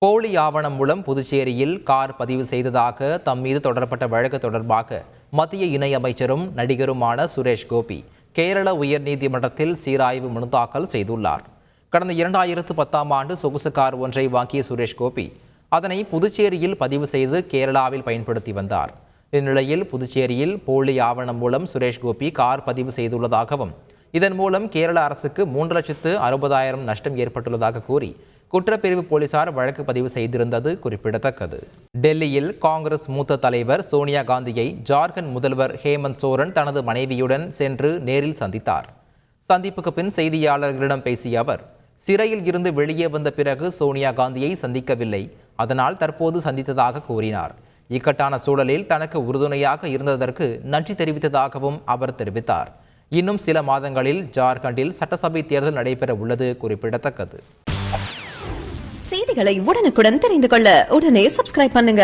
போலி ஆவணம் மூலம் புதுச்சேரியில் கார் பதிவு செய்ததாக தம் மீது தொடரப்பட்ட வழக்கு தொடர்பாக மத்திய இணையமைச்சரும் நடிகருமான சுரேஷ் கோபி கேரள உயர்நீதிமன்றத்தில் சீராய்வு மனு தாக்கல் செய்துள்ளார். கடந்த 2010ஆம் ஆண்டு சொகுசு கார் ஒன்றை வாங்கிய சுரேஷ் கோபி அதனை புதுச்சேரியில் பதிவு செய்து கேரளாவில் பயன்படுத்தி வந்தார். இந்நிலையில் புதுச்சேரியில் போலி ஆவணம் மூலம் சுரேஷ் கோபி கார் பதிவு செய்துள்ளதாகவும் இதன் மூலம் கேரள அரசுக்கு 3,60,000 நஷ்டம் ஏற்பட்டுள்ளதாக கூறி குற்றப்பிரிவு போலீசார் வழக்கு பதிவு செய்திருந்தது குறிப்பிடத்தக்கது. டெல்லியில் காங்கிரஸ் மூத்த தலைவர் சோனியா காந்தியை ஜார்க்கண்ட் முதல்வர் ஹேமந்த் சோரன் தனது மனைவியுடன் சென்று நேரில் சந்தித்தார். சந்திப்புக்கு பின் செய்தியாளர்களிடம் பேசிய அவர், சிறையில் இருந்து வெளியே வந்த பிறகு சோனியா காந்தியை சந்திக்கவில்லை, அதனால் தற்போது சந்தித்ததாக கூறினார். இக்கட்டான சூழலில் தனக்கு உறுதுணையாக இருந்ததற்கு நன்றி தெரிவித்ததாகவும் அவர் தெரிவித்தார். இன்னும் சில மாதங்களில் ஜார்க்கண்டில் சட்டசபை தேர்தல் நடைபெற உள்ளது குறிப்பிடத்தக்கது. செய்திகளை உடனுக்குடன் தெரிந்து கொள்ள உடனே சப்ஸ்கிரைப் பண்ணுங்க.